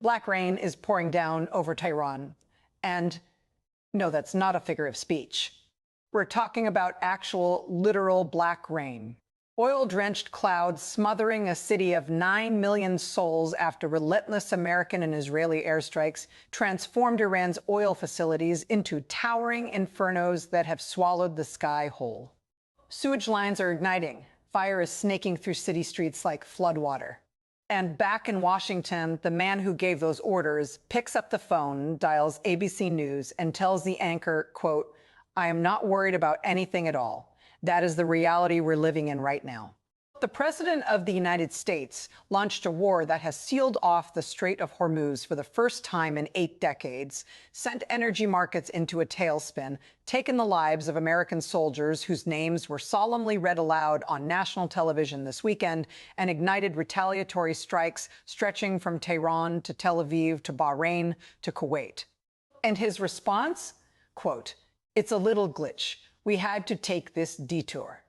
Black rain is pouring down over Tehran. And no, that's not a figure of speech. We're talking about actual, literal black rain. Oil-drenched clouds smothering a city of 9 million souls after relentless American and Israeli airstrikes transformed Iran's oil facilities into towering infernos that have swallowed the sky whole. Sewage lines are igniting. Fire is snaking through city streets like floodwater. And back in Washington, the man who gave those orders picks up the phone, dials ABC News, and tells the anchor, quote, "I am not worried about anything at all. That is the reality we're living in right now." The President of the United States launched a war that has sealed off the Strait of Hormuz for the first time in 8 decades, sent energy markets into a tailspin, taken the lives of American soldiers whose names were solemnly read aloud on national television this weekend, and ignited retaliatory strikes stretching from Tehran to Tel Aviv to Bahrain to Kuwait. And his response? Quote, "It's a little glitch. We had to take this detour."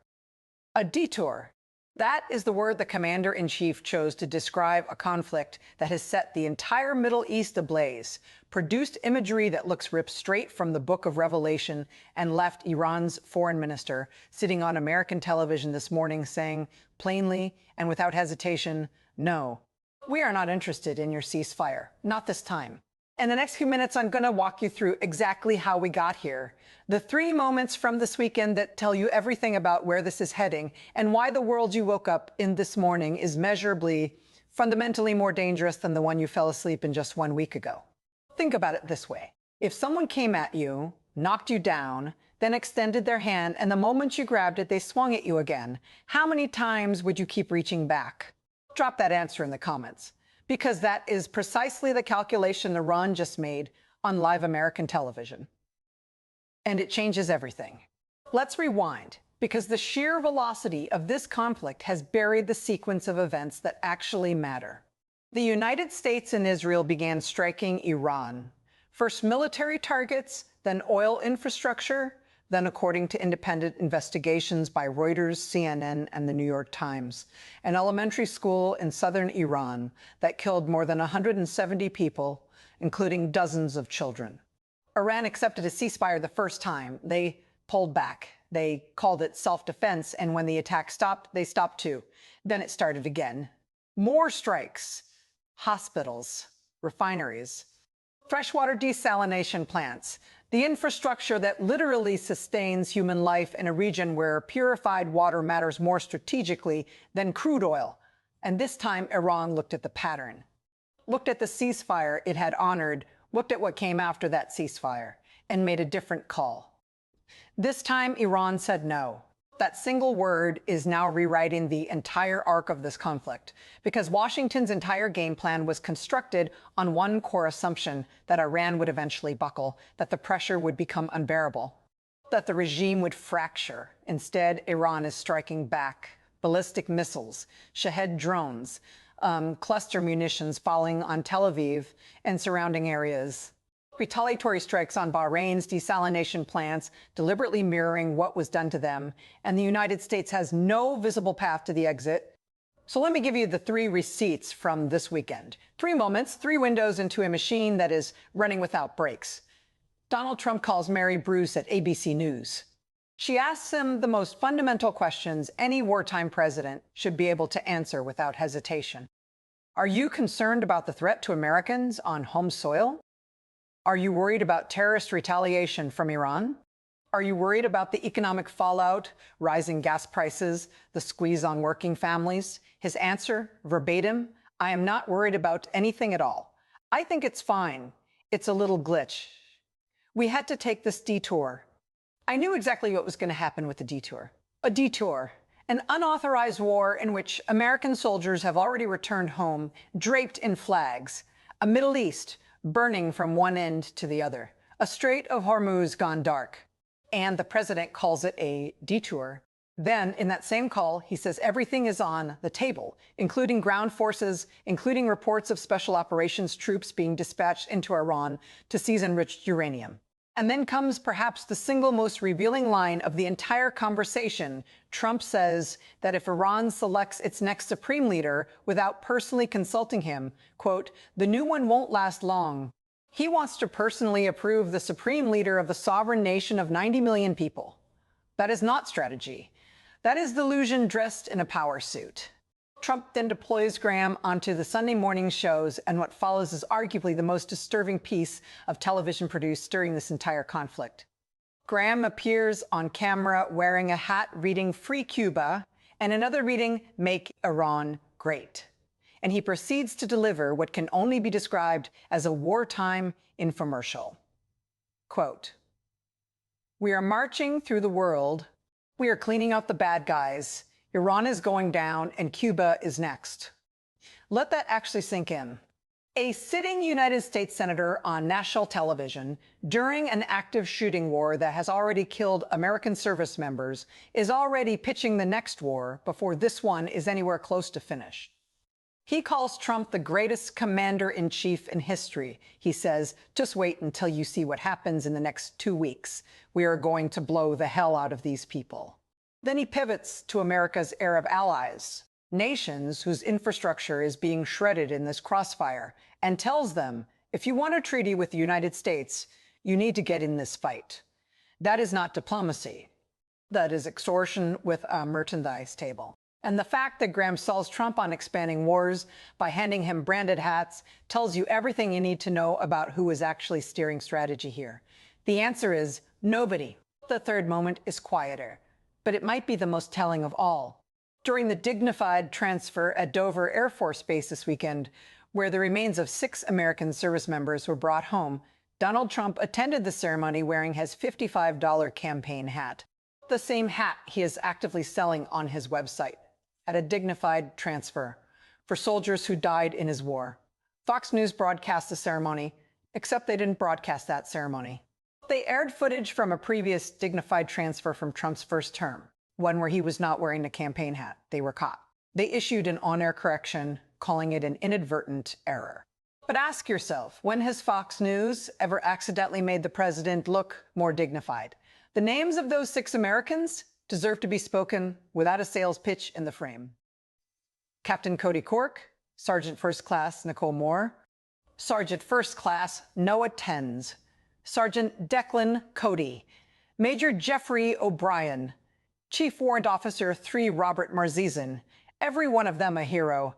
A detour. That is the word the commander-in-chief chose to describe a conflict that has set the entire Middle East ablaze, produced imagery that looks ripped straight from the Book of Revelation, and left Iran's foreign minister sitting on American television this morning saying, plainly and without hesitation, "No, we are not interested in your ceasefire. Not this time." In the next few minutes, I'm going to walk you through exactly how we got here, the 3 moments from this weekend that tell you everything about where this is heading, and why the world you woke up in this morning is measurably, fundamentally more dangerous than the one you fell asleep in just 1 week ago. Think about it this way. If someone came at you, knocked you down, then extended their hand, and the moment you grabbed it, they swung at you again, how many times would you keep reaching back? Drop that answer in the comments, because that is precisely the calculation Iran just made on live American television. And it changes everything. Let's rewind, because the sheer velocity of this conflict has buried the sequence of events that actually matter. The United States and Israel began striking Iran. First military targets, then oil infrastructure, then, according to independent investigations by Reuters, CNN, and the New York Times, an elementary school in southern Iran that killed more than 170 people, including dozens of children. Iran accepted a ceasefire the first time. They pulled back. They called it self-defense, and when the attack stopped, they stopped too. Then it started again. More strikes. Hospitals, refineries, freshwater desalination plants, the infrastructure that literally sustains human life in a region where purified water matters more strategically than crude oil. And this time, Iran looked at the pattern, looked at the ceasefire it had honored, looked at what came after that ceasefire, and made a different call. This time, Iran said no. That single word is now rewriting the entire arc of this conflict, because Washington's entire game plan was constructed on one core assumption: that Iran would eventually buckle, that the pressure would become unbearable, that the regime would fracture. Instead, Iran is striking back. Ballistic missiles, Shahed drones, cluster munitions falling on Tel Aviv and surrounding areas. Retaliatory strikes on Bahrain's desalination plants, deliberately mirroring what was done to them, and the United States has no visible path to the exit. So let me give you the 3 receipts from this weekend. 3 moments, 3 windows into a machine that is running without brakes. Donald Trump calls Mary Bruce at ABC News. She asks him the most fundamental questions any wartime president should be able to answer without hesitation. Are you concerned about the threat to Americans on home soil? Are you worried about terrorist retaliation from Iran? Are you worried about the economic fallout, rising gas prices, the squeeze on working families? His answer, verbatim, "I am not worried about anything at all. I think it's fine. It's a little glitch. We had to take this detour." I knew exactly what was going to happen with the detour. A detour, an unauthorized war in which American soldiers have already returned home, draped in flags, a Middle East burning from one end to the other, a Strait of Hormuz gone dark, and the president calls it a detour. Then, in that same call, he says everything is on the table, including ground forces, including reports of special operations troops being dispatched into Iran to seize enriched uranium. And then comes perhaps the single most revealing line of the entire conversation. Trump says that if Iran selects its next supreme leader without personally consulting him, quote, the new one won't last long. He wants to personally approve the supreme leader of the sovereign nation of 90 million people. That is not strategy. That is delusion dressed in a power suit. Trump then deploys Graham onto the Sunday morning shows, and what follows is arguably the most disturbing piece of television produced during this entire conflict. Graham appears on camera wearing a hat reading Free Cuba and another reading Make Iran Great. And he proceeds to deliver what can only be described as a wartime infomercial. Quote, we are marching through the world. We are cleaning out the bad guys. Iran is going down, and Cuba is next. Let that actually sink in. A sitting United States senator on national television during an active shooting war that has already killed American service members is already pitching the next war before this one is anywhere close to finish. He calls Trump the greatest commander-in-chief in history. He says, just wait until you see what happens in the next 2 weeks. We are going to blow the hell out of these people. Then he pivots to America's Arab allies, nations whose infrastructure is being shredded in this crossfire, and tells them, if you want a treaty with the United States, you need to get in this fight. That is not diplomacy. That is extortion with a merchandise table. And the fact that Graham sells Trump on expanding wars by handing him branded hats tells you everything you need to know about who is actually steering strategy here. The answer is nobody. The third moment is quieter, but it might be the most telling of all. During the dignified transfer at Dover Air Force Base this weekend, where the remains of 6 American service members were brought home, Donald Trump attended the ceremony wearing his $55 campaign hat, the same hat he is actively selling on his website, at a dignified transfer for soldiers who died in his war. Fox News broadcast the ceremony, except they didn't broadcast that ceremony. They aired footage from a previous dignified transfer from Trump's first term, one where he was not wearing a campaign hat. They were caught. They issued an on-air correction, calling it an inadvertent error. But ask yourself, when has Fox News ever accidentally made the president look more dignified? The names of those 6 Americans deserve to be spoken without a sales pitch in the frame. Captain Cody Cork, Sergeant First Class Nicole Moore, Sergeant First Class Noah Tenz, Sergeant Declan Cody, Major Jeffrey O'Brien, Chief Warrant Officer 3 Robert Marzizan, every one of them a hero,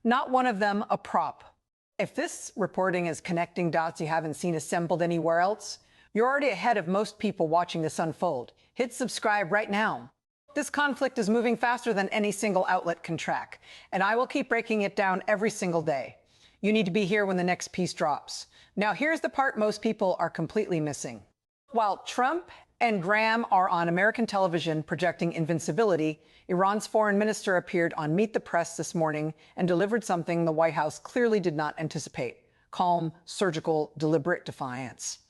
not one of them a prop. If this reporting is connecting dots you haven't seen assembled anywhere else, you're already ahead of most people watching this unfold. Hit subscribe right now. This conflict is moving faster than any single outlet can track, and I will keep breaking it down every single day. You need to be here when the next piece drops. Now, here's the part most people are completely missing. While Trump and Graham are on American television projecting invincibility, Iran's foreign minister appeared on Meet the Press this morning and delivered something the White House clearly did not anticipate: calm, surgical, deliberate defiance.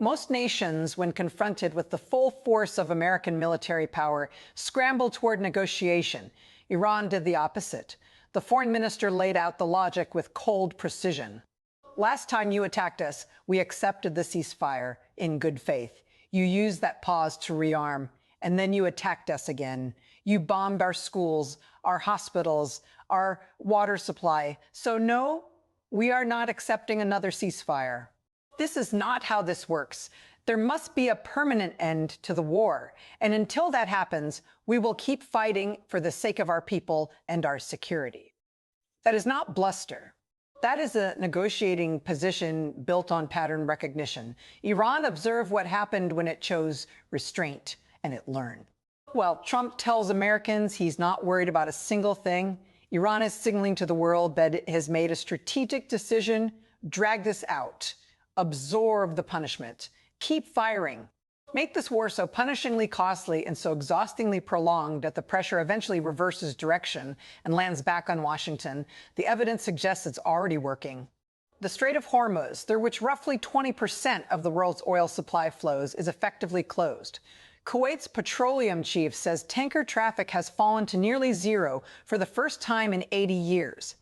Most nations, when confronted with the full force of American military power, scramble toward negotiation. Iran did the opposite. The foreign minister laid out the logic with cold precision. Last time you attacked us, we accepted the ceasefire in good faith. You used that pause to rearm, and then you attacked us again. You bombed our schools, our hospitals, our water supply. So no, we are not accepting another ceasefire. This is not how this works. There must be a permanent end to the war. And until that happens, we will keep fighting for the sake of our people and our security. That is not bluster. That is a negotiating position built on pattern recognition. Iran observed what happened when it chose restraint, and it learned. While Trump tells Americans he's not worried about a single thing, Iran is signaling to the world that it has made a strategic decision: drag this out, absorb the punishment, keep firing. Make this war so punishingly costly and so exhaustingly prolonged that the pressure eventually reverses direction and lands back on Washington. The evidence suggests it's already working. The Strait of Hormuz, through which roughly 20% of the world's oil supply flows, is effectively closed. Kuwait's petroleum chief says tanker traffic has fallen to nearly zero for the first time in 80 years.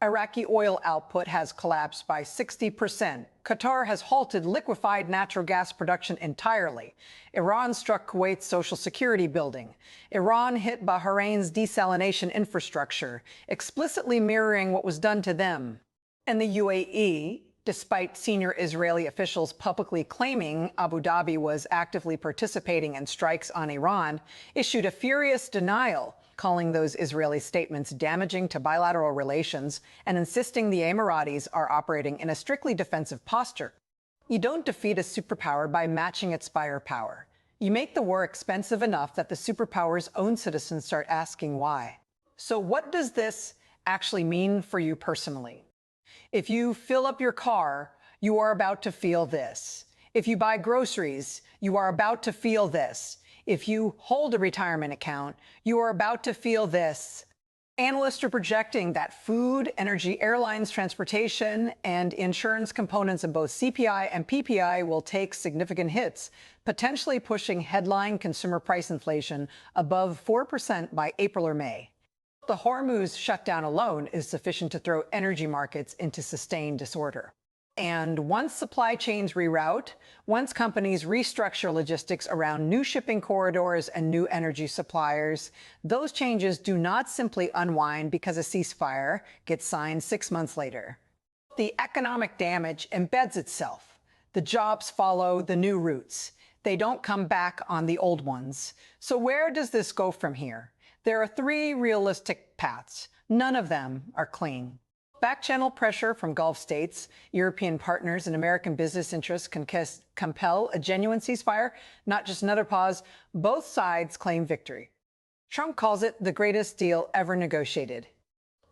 Iraqi oil output has collapsed by 60%. Qatar has halted liquefied natural gas production entirely. Iran struck Kuwait's social security building. Iran hit Bahrain's desalination infrastructure, explicitly mirroring what was done to them. And the UAE, despite senior Israeli officials publicly claiming Abu Dhabi was actively participating in strikes on Iran, issued a furious denial, calling those Israeli statements damaging to bilateral relations and insisting the Emiratis are operating in a strictly defensive posture. You don't defeat a superpower by matching its firepower. You make the war expensive enough that the superpower's own citizens start asking why. So what does this actually mean for you personally? If you fill up your car, you are about to feel this. If you buy groceries, you are about to feel this. If you hold a retirement account, you are about to feel this. Analysts are projecting that food, energy, airlines, transportation, and insurance components of both CPI and PPI will take significant hits, potentially pushing headline consumer price inflation above 4% by April or May. The Hormuz shutdown alone is sufficient to throw energy markets into sustained disorder. And once supply chains reroute, once companies restructure logistics around new shipping corridors and new energy suppliers, those changes do not simply unwind because a ceasefire gets signed 6 months later. The economic damage embeds itself. The jobs follow the new routes. They don't come back on the old ones. So where does this go from here? There are 3 realistic paths. None of them are clean. Back-channel pressure from Gulf states, European partners, and American business interests can compel a genuine ceasefire, not just another pause. Both sides claim victory. Trump calls it the greatest deal ever negotiated.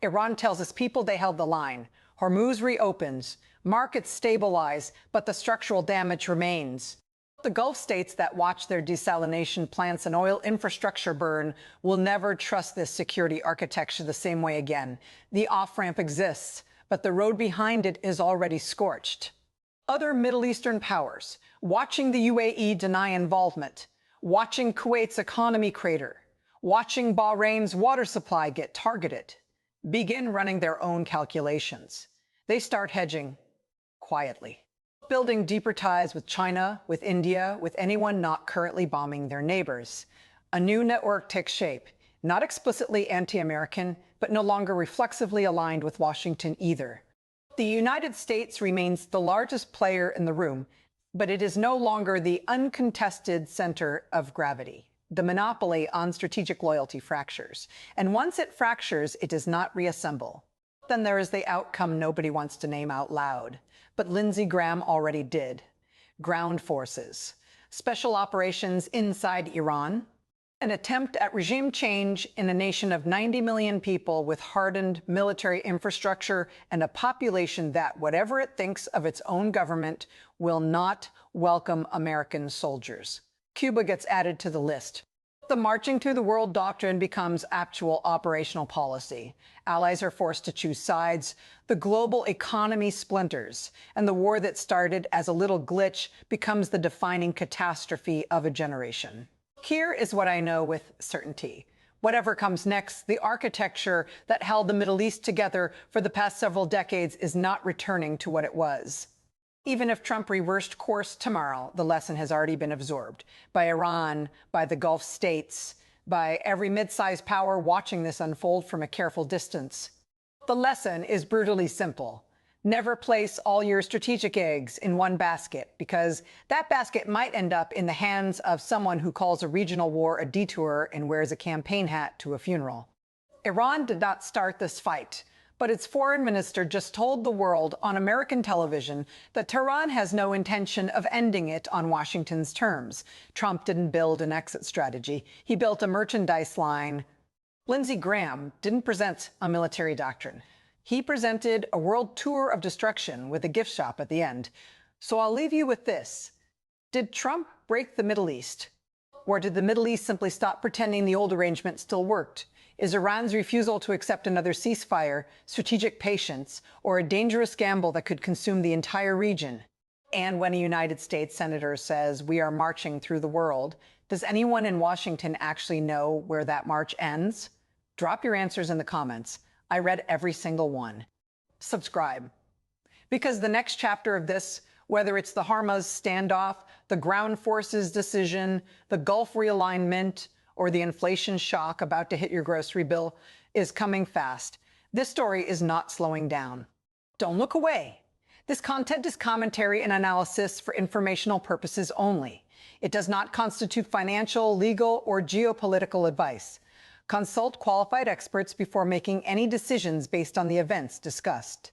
Iran tells its people they held the line. Hormuz reopens. Markets stabilize, but the structural damage remains. The Gulf states that watch their desalination plants and oil infrastructure burn will never trust this security architecture the same way again. The off-ramp exists, but the road behind it is already scorched. Other Middle Eastern powers, watching the UAE deny involvement, watching Kuwait's economy crater, watching Bahrain's water supply get targeted, begin running their own calculations. They start hedging quietly, building deeper ties with China, with India, with anyone not currently bombing their neighbors. A new network takes shape, not explicitly anti-American, but no longer reflexively aligned with Washington either. The United States remains the largest player in the room, but it is no longer the uncontested center of gravity. The monopoly on strategic loyalty fractures. And once it fractures, it does not reassemble. Then there is the outcome nobody wants to name out loud. But Lindsey Graham already did. Ground forces, special operations inside Iran, an attempt at regime change in a nation of 90 million people with hardened military infrastructure and a population that, whatever it thinks of its own government, will not welcome American soldiers. Cuba gets added to the list. The marching through the world doctrine becomes actual operational policy. Allies are forced to choose sides. The global economy splinters, and the war that started as a little glitch becomes the defining catastrophe of a generation. Here is what I know with certainty. Whatever comes next, the architecture that held the Middle East together for the past several decades is not returning to what it was. Even if Trump reversed course tomorrow, the lesson has already been absorbed by Iran, by the Gulf states, by every mid-sized power watching this unfold from a careful distance. The lesson is brutally simple. Never place all your strategic eggs in one basket, because that basket might end up in the hands of someone who calls a regional war a detour and wears a campaign hat to a funeral. Iran did not start this fight, but its foreign minister just told the world on American television that Tehran has no intention of ending it on Washington's terms. Trump didn't build an exit strategy. He built a merchandise line. Lindsey Graham didn't present a military doctrine. He presented a world tour of destruction with a gift shop at the end. So I'll leave you with this. Did Trump break the Middle East? Or did the Middle East simply stop pretending the old arrangement still worked? Is Iran's refusal to accept another ceasefire strategic patience, or a dangerous gamble that could consume the entire region? And when a United States senator says we are marching through the world, does anyone in Washington actually know where that march ends? Drop your answers in the comments. I read every single one. subscribe. Because the next chapter of this, whether it's the Hormuz standoff, the ground forces decision, the Gulf realignment, or the inflation shock about to hit your grocery bill, is coming fast. This story is not slowing down. Don't look away. This content is commentary and analysis for informational purposes only. It does not constitute financial, legal, or geopolitical advice. Consult qualified experts before making any decisions based on the events discussed.